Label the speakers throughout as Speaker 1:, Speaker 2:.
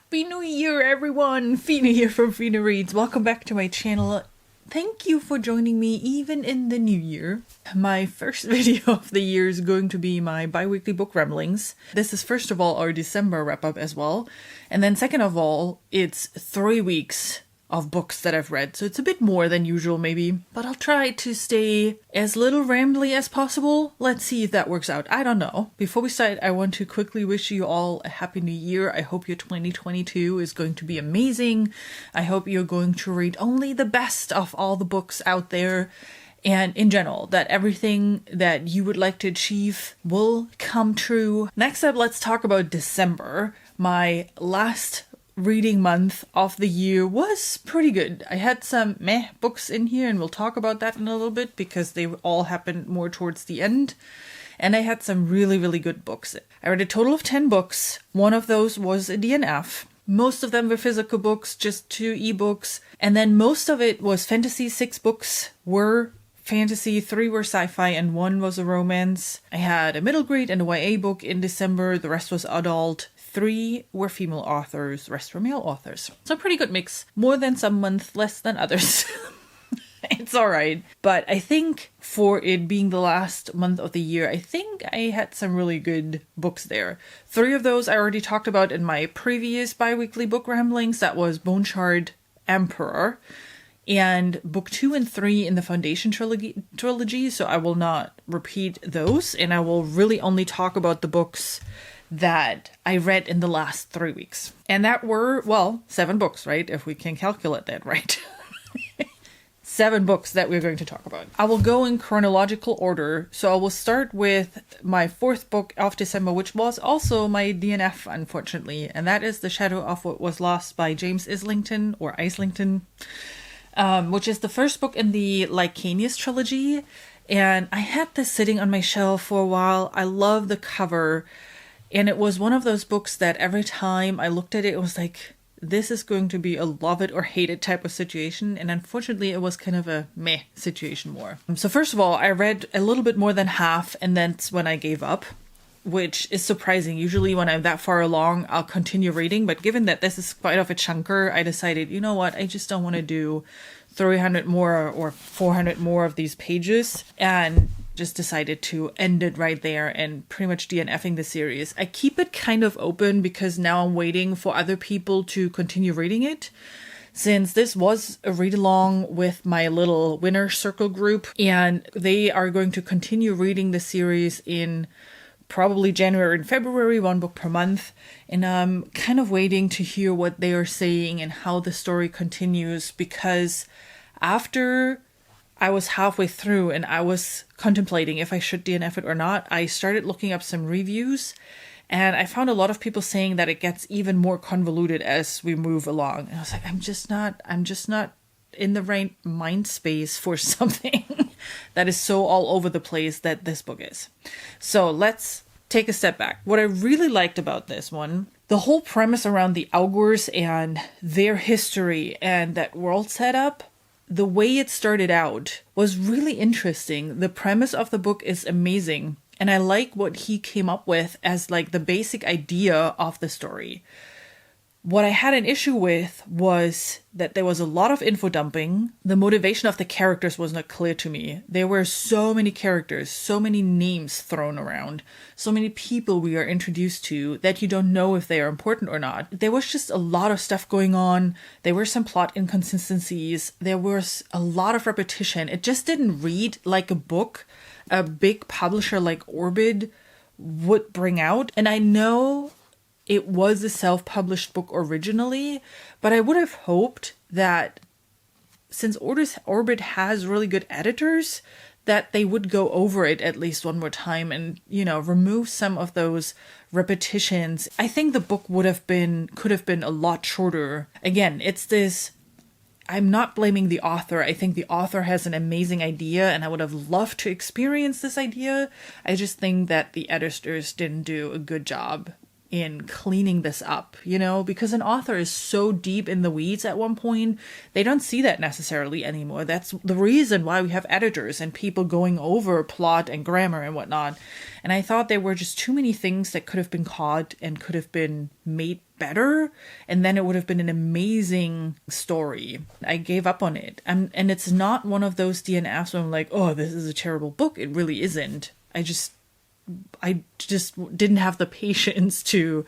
Speaker 1: Happy New Year, everyone! Fina here from Fina Reads. Welcome back to my channel. Thank you for joining me even in the new year. My first video of the year is going to be my bi-weekly book ramblings. This is first of all our December wrap-up as well. And then second of all, it's 3 weeks of books that I've read. So it's a bit more than usual maybe, but I'll try to stay as little rambly as possible. Let's see if that works out. I don't know. Before we start, I want to quickly wish you all a happy new year. I hope your 2022 is going to be amazing. I hope you're going to read only the best of all the books out there. And in general, that everything that you would like to achieve will come true. Next up, let's talk about December. My last reading month of the year was pretty good. I had some meh books in here, and we'll talk about that in a little bit because they all happened more towards the end. And I had some really, really good books. I read a total of 10 books. One of those was a DNF. Most of them were physical books, just 2 ebooks. And then most of it was fantasy. 6 books were fantasy, 3 were sci-fi, and 1 was a romance. I had a middle grade and a YA book in December. The rest was adult. 3 were female authors, the rest were male authors. So a pretty good mix. More than some months, less than others. It's alright. But I think for it being the last month of the year, I think I had some really good books there. 3 of those I already talked about in my previous bi-weekly book ramblings. That was Bone Shard Emperor and book 2 and 3 in the Foundation trilogy. So I will not repeat those, and I will really only talk about the books that I read in the last 3 weeks. And that were, well, 7 books, right? If we can calculate that right. 7 books that we're going to talk about. I will go in chronological order. So I will start with my 4th book of December, which was also my DNF, unfortunately. And that is The Shadow of What Was Lost by James Islington, or Islington, which is the first book in the Lycanius trilogy. And I had this sitting on my shelf for a while. I love the cover. And it was one of those books that every time I looked at it, it was like, this is going to be a love it or hate it type of situation. And unfortunately, it was kind of a meh situation more. So first of all, I read a little bit more than half, and that's when I gave up, which is surprising. Usually when I'm that far along, I'll continue reading. But given that this is quite of a chunker, I decided, you know what, I just don't want to do 300 more or 400 more of these pages. And just decided to end it right there and pretty much DNFing the series. I keep it kind of open because now I'm waiting for other people to continue reading it, since this was a read-along with my little winner circle group, and they are going to continue reading the series in probably January and February, 1 book per month. And I'm kind of waiting to hear what they are saying and how the story continues, because after I was halfway through and I was contemplating if I should DNF it or not, I started looking up some reviews, and I found a lot of people saying that it gets even more convoluted as we move along. And I was like, I'm just not in the right mind space for something that is so all over the place that this book is. So let's take a step back. What I really liked about this one, the whole premise around the Augurs and their history and that world setup, the way it started out was really interesting. The premise of the book is amazing, and I like what he came up with as like the basic idea of the story. What I had an issue with was that there was a lot of info dumping. The motivation of the characters was not clear to me. There were so many characters, so many names thrown around, so many people we are introduced to that you don't know if they are important or not. There was just a lot of stuff going on. There were some plot inconsistencies. There was a lot of repetition. It just didn't read like a book a big publisher like Orbid would bring out. And I know it was a self-published book originally, but I would have hoped that since Orbit has really good editors, that they would go over it at least one more time and, you know, remove some of those repetitions. I think the book could have been a lot shorter. Again, it's this, I'm not blaming the author. I think the author has an amazing idea and I would have loved to experience this idea. I just think that the editors didn't do a good job in cleaning this up, you know, because an author is so deep in the weeds at one point, they don't see that necessarily anymore. That's the reason why we have editors and people going over plot and grammar and whatnot. And I thought there were just too many things that could have been caught and could have been made better, and then it would have been an amazing story. I gave up on it. And it's not one of those DNFs where I'm like, oh, this is a terrible book. It really isn't. I just didn't have the patience to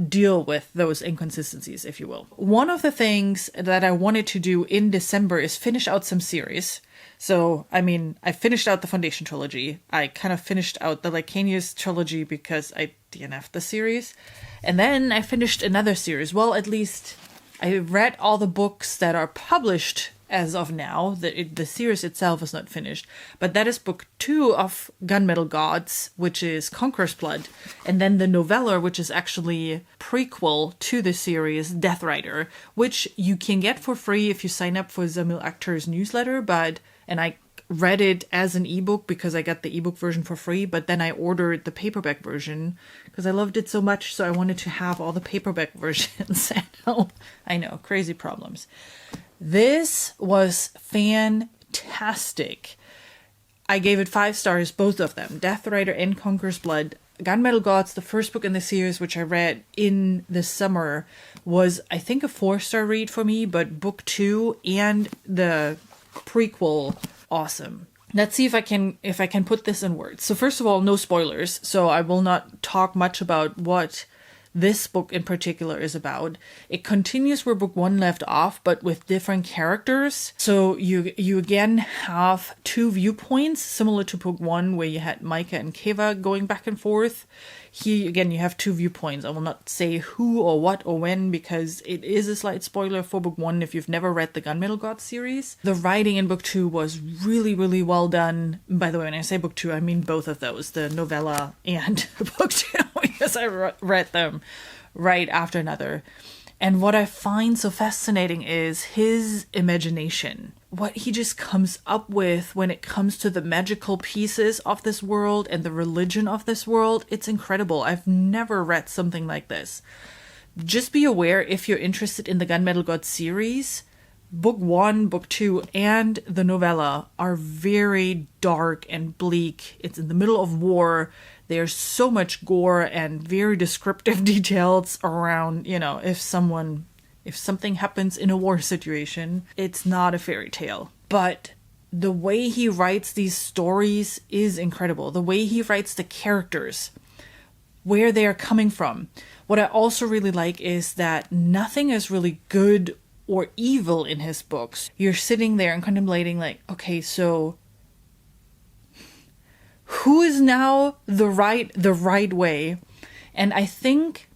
Speaker 1: deal with those inconsistencies, if you will. One of the things that I wanted to do in December is finish out some series. So, I mean, I finished out the Foundation trilogy. I kind of finished out the Lycanius trilogy because I DNF'd the series. And then I finished another series. Well, at least I read all the books that are published as of now. The series itself is not finished. But that is book 2 of Gunmetal Gods, which is Conqueror's Blood. And then the novella, which is actually prequel to the series, Death Rider, which you can get for free if you sign up for Zamil Akhtar's newsletter. And I read it as an ebook because I got the ebook version for free, but then I ordered the paperback version because I loved it so much, so I wanted to have all the paperback versions at home. I know, crazy problems. This was fantastic. I gave it 5 stars, both of them, Death Rider and Conqueror's Blood. Gunmetal Gods, the first book in the series, which I read in the summer, was, I think, a 4-star read for me, but book 2 and the prequel, awesome. Let's see if I can put this in words. So first of all, no spoilers, so I will not talk much about what this book in particular is about. It continues where book 1 left off, but with different characters. So you again have 2 viewpoints, similar to book 1, where you had Micah and Keva going back and forth. Here, again, you have 2 viewpoints. I will not say who or what or when, because it is a slight spoiler for book 1 if you've never read the Gunmetal Gods series. The writing in book 2 was really, really well done. By the way, when I say book 2, I mean both of those, the novella and book 2, because I read them right after another. And what I find so fascinating is his imagination. What he just comes up with when it comes to the magical pieces of this world and the religion of this world. It's incredible. I've never read something like this. Just be aware, if you're interested in the Gunmetal God series, book 1, book 2, and the novella are very dark and bleak. It's in the middle of war. There's so much gore and very descriptive details around, if something happens in a war situation. It's not a fairy tale. But the way he writes these stories is incredible. The way he writes the characters, where they are coming from. What I also really like is that nothing is really good or evil in his books. You're sitting there and contemplating okay, so who is now the right way? And I think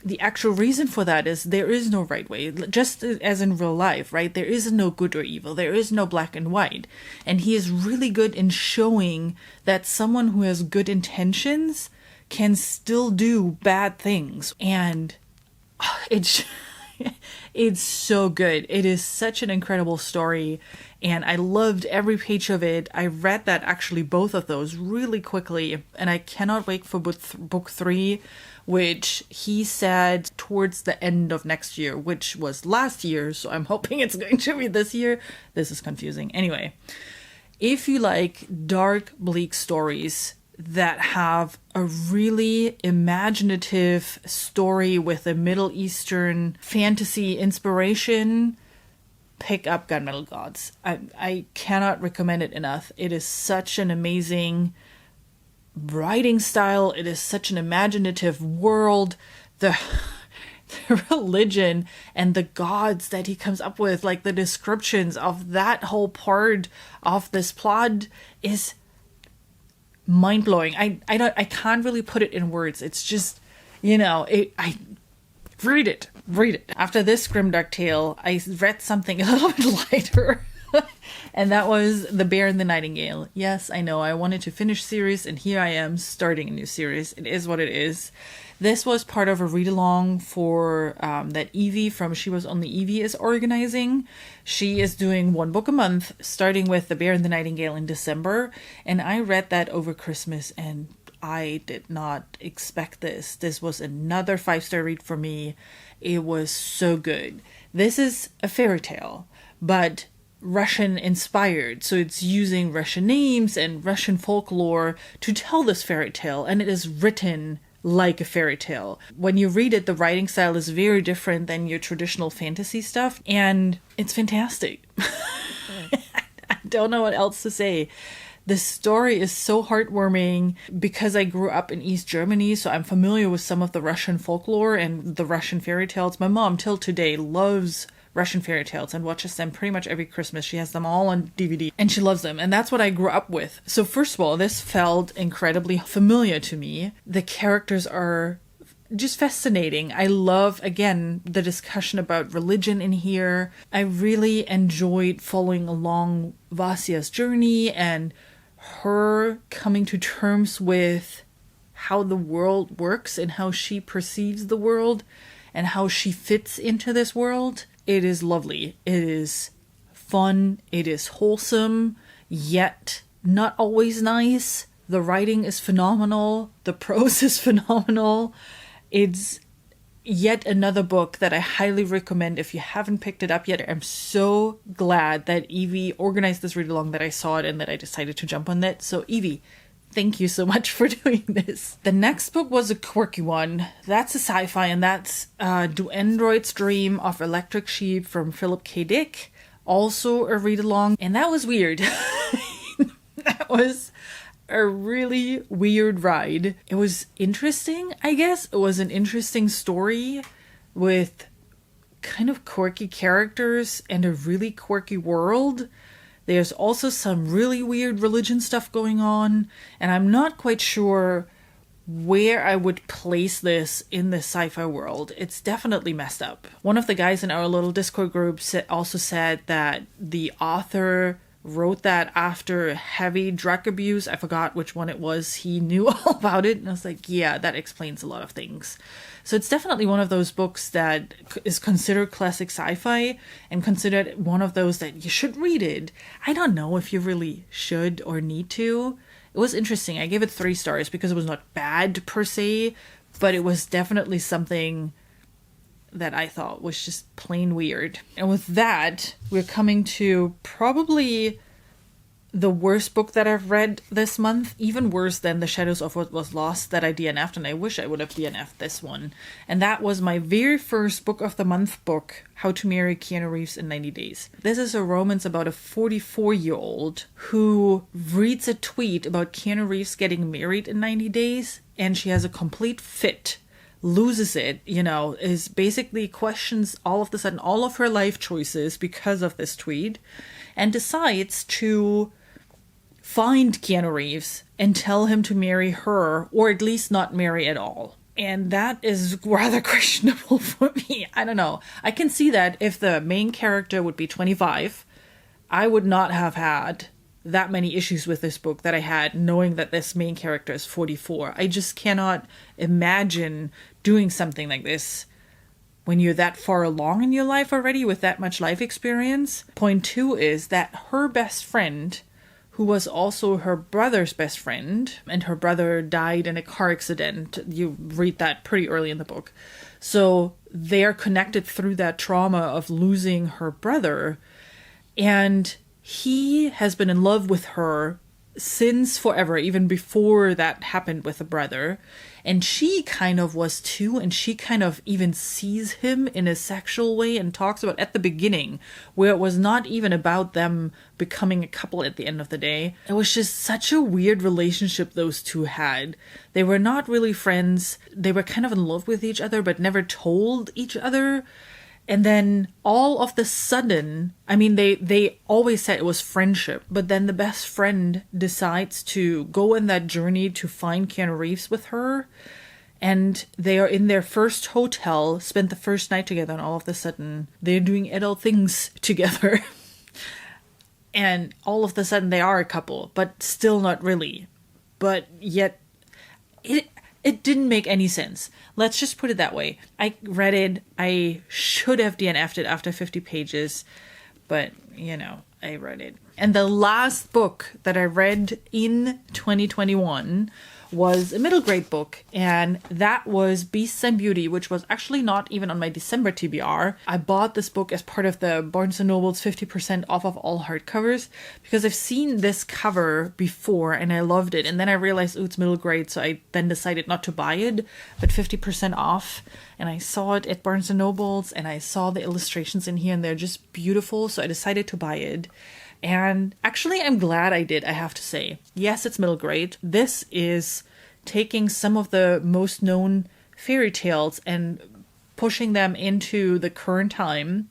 Speaker 1: the actual reason for that is there is no right way, just as in real life, right? There is no good or evil. There is no black and white. And he is really good in showing that someone who has good intentions can still do bad things. And it's so good. It is such an incredible story, and I loved every page of it. I read that, actually, both of those really quickly, and I cannot wait for book 3, which he said towards the end of next year, which was last year, so I'm hoping it's going to be this year. This is confusing. Anyway, if you like dark, bleak stories that have a really imaginative story with a Middle Eastern fantasy inspiration, pick up Gunmetal Gods. I cannot recommend it enough. It is such an amazing writing style. It is such an imaginative world. The religion and the gods that he comes up with, the descriptions of that whole part of this plot is mind-blowing. I can't really put it in words. It's just, I read it. After this grimdark tale, I read something a little bit lighter. And that was The Bear and the Nightingale. Yes, I know, I wanted to finish series, and here I am starting a new series. It is what it is. This was part of a read-along for that Evie from She Was Only Evie is organizing. She is doing 1 book a month, starting with The Bear and the Nightingale in December. And I read that over Christmas, and I did not expect this. This was another 5-star read for me. It was so good. This is a fairy tale, but Russian inspired, so it's using Russian names and Russian folklore to tell this fairy tale, and it is written like a fairy tale. When you read it, the writing style is very different than your traditional fantasy stuff, and it's fantastic. I don't know what else to say. The story is so heartwarming because I grew up in East Germany, so I'm familiar with some of the Russian folklore and the Russian fairy tales. My mom, till today, loves Russian fairy tales and watches them pretty much every Christmas. She has them all on DVD and she loves them. And that's what I grew up with. So first of all, this felt incredibly familiar to me. The characters are just fascinating. I love, again, the discussion about religion in here. I really enjoyed following along Vasia's journey and her coming to terms with how the world works and how she perceives the world and how she fits into this world. It is lovely. It is fun. It is wholesome, yet not always nice. The writing is phenomenal. The prose is phenomenal. It's yet another book that I highly recommend if you haven't picked it up yet. I'm so glad that Evie organized this read along, that I saw it and that I decided to jump on that. So Evie, thank you so much for doing this. The next book was a quirky one. That's a sci-fi, and that's Do Androids Dream of Electric Sheep from Philip K. Dick. Also a read along, and that was weird. That was a really weird ride. It was interesting, I guess. It was an interesting story with kind of quirky characters and a really quirky world. There's also some really weird religion stuff going on, and I'm not quite sure where I would place this in the sci-fi world. It's definitely messed up. One of the guys in our little Discord group also said that the author wrote that after heavy drug abuse. I forgot which one it was. He knew all about it, and I was like, yeah, that explains a lot of things. So it's definitely one of those books that is considered classic sci-fi and considered one of those that you should read it. I don't know if you really should or need to. It was interesting. I gave it 3 stars because it was not bad per se, but it was definitely something that I thought was just plain weird. And with that, we're coming to probably the worst book that I've read this month, even worse than The Shadows of What Was Lost that I DNF'd, and I wish I would have DNF'd this one. And that was my very first book of the month book, How to Marry Keanu Reeves in 90 Days. This is a romance about a 44-year-old who reads a tweet about Keanu Reeves getting married in 90 days, and she has a complete fit, loses it, is basically questions all of a sudden all of her life choices because of this tweet, and decides to find Keanu Reeves and tell him to marry her, or at least not marry at all. And that is rather questionable for me. I don't know. I can see that if the main character would be 25, I would not have had that many issues with this book that I had, knowing that this main character is 44. I just cannot imagine doing something like this when you're that far along in your life already with that much life experience. Point 2 is that her best friend, who was also her brother's best friend, and her brother died in a car accident. You read that pretty early in the book. So they're connected through that trauma of losing her brother, and he has been in love with her since forever, even before that happened with the brother. And she kind of was too, and she kind of even sees him in a sexual way and talks about at the beginning, where it was not even about them becoming a couple at the end of the day. It was just such a weird relationship those two had. They were not really friends. They were kind of in love with each other, but never told each other. And then all of the sudden, I mean, they always said it was friendship, but then the best friend decides to go on that journey to find Keanu Reeves with her. And they are in their first hotel, spent the first night together, and all of a sudden they're doing adult things together. And all of a sudden they are a couple, but still not really. But yet it didn't make any sense. Let's just put it that way. I read it. I should have DNF'd it after 50 pages, but, I read it. And the last book that I read in 2021 was a middle grade book, and that was Beasts and Beauty, which was actually not even on my December TBR. I bought this book as part of the Barnes & Noble's 50% off of all hardcovers because I've seen this cover before and I loved it, and then I realized, oh, it's middle grade, so I then decided not to buy it, but 50% off, and I saw it at Barnes & Noble's and I saw the illustrations in here and they're just beautiful, so I decided to buy it. And actually, I'm glad I did, I have to say. Yes, it's middle grade. This is taking some of the most known fairy tales and pushing them into the current time,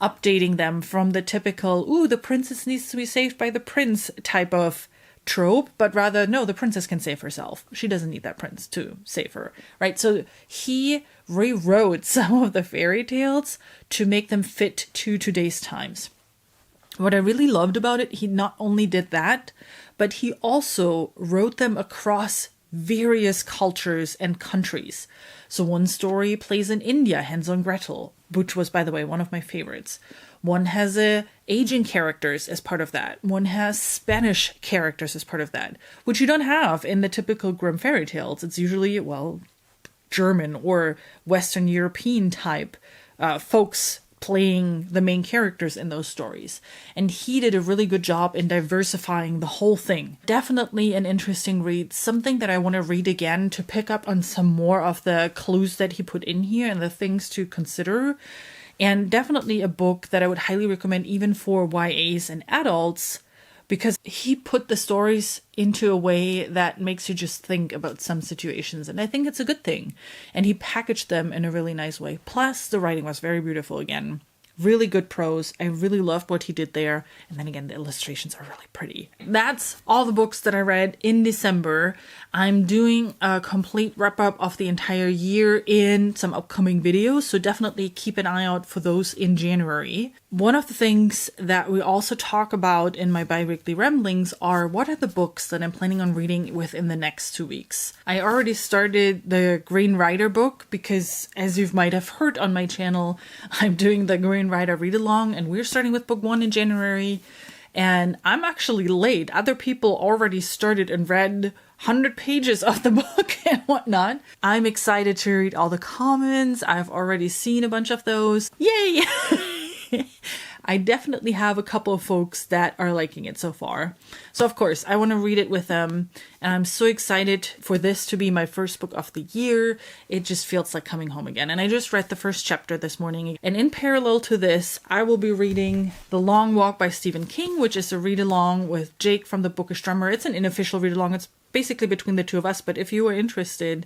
Speaker 1: updating them from the typical, ooh, the princess needs to be saved by the prince type of trope, but rather, no, the princess can save herself. She doesn't need that prince to save her, right? So he rewrote some of the fairy tales to make them fit to today's times. What I really loved about it, he not only did that, but he also wrote them across various cultures and countries. So one story plays in India, Hansel and Gretel, which was, by the way, one of my favorites. One has Asian characters as part of that. One has Spanish characters as part of that, which you don't have in the typical Grimm fairy tales. It's usually, well, German or Western European type folks playing the main characters in those stories. And he did a really good job in diversifying the whole thing. Definitely an interesting read, something that I want to read again to pick up on some more of the clues that he put in here and the things to consider. And definitely a book that I would highly recommend even for YAs and adults, because he put the stories into a way that makes you just think about some situations. And I think it's a good thing. And he packaged them in a really nice way. Plus, the writing was very beautiful again. Really good prose. I really loved what he did there. And then again, the illustrations are really pretty. That's all the books that I read in December. I'm doing a complete wrap up of the entire year in some upcoming videos, so definitely keep an eye out for those in January. One of the things that we also talk about in my bi-weekly ramblings are what are the books that I'm planning on reading within the next 2 weeks. I already started the Green Rider book because, as you might have heard on my channel, I'm doing the Green Rider read along and we're starting with book 1 in January. And I'm actually late. Other people already started and read 100 pages of the book and whatnot. I'm excited to read all the comments. I've already seen a bunch of those. Yay! I definitely have a couple of folks that are liking it so far. So of course, I want to read it with them. And I'm so excited for this to be my first book of the year. It just feels like coming home again. And I just read the first chapter this morning. And in parallel to this, I will be reading The Long Walk by Stephen King, which is a read-along with Jake from the Bookish Drummer. It's an unofficial read-along. It's basically between the two of us. But if you are interested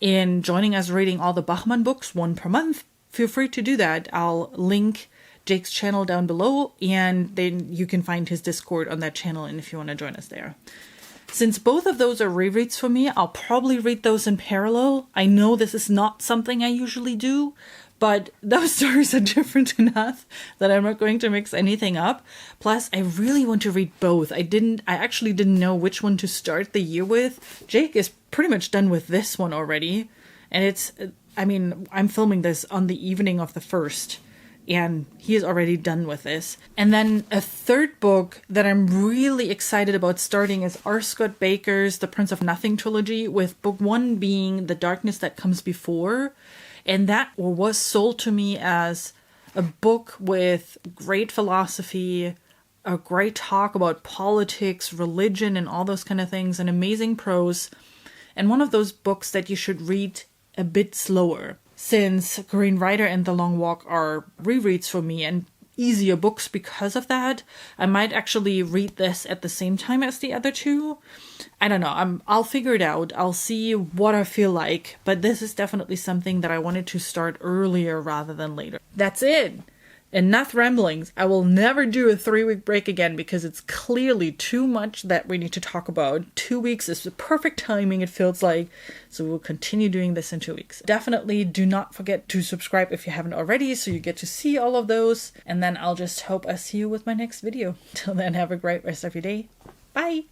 Speaker 1: in joining us reading all the Bachman books, one per month, feel free to do that. I'll link Jake's channel down below, and then you can find his Discord on that channel, and if you want to join us there. Since both of those are rereads for me, I'll probably read those in parallel. I know this is not something I usually do, but those stories are different enough that I'm not going to mix anything up. Plus, I really want to read both. I actually didn't know which one to start the year with. Jake is pretty much done with this one already, and I'm filming this on the evening of the 1st. And he is already done with this. And then a third book that I'm really excited about starting is R. Scott Baker's The Prince of Nothing trilogy, with book 1 being The Darkness That Comes Before. And that was sold to me as a book with great philosophy, a great talk about politics, religion, and all those kind of things, and amazing prose. And one of those books that you should read a bit slower. Since Green Rider and The Long Walk are rereads for me and easier books because of that, I might actually read this at the same time as the other two. I don't know. I'll figure it out. I'll see what I feel like. But this is definitely something that I wanted to start earlier rather than later. That's it. Enough ramblings. I will never do a 3-week break again because it's clearly too much that we need to talk about. 2 weeks is the perfect timing, it feels like. So we'll continue doing this in 2 weeks. Definitely do not forget to subscribe if you haven't already so you get to see all of those. And then I'll just hope I see you with my next video. Till then, have a great rest of your day. Bye!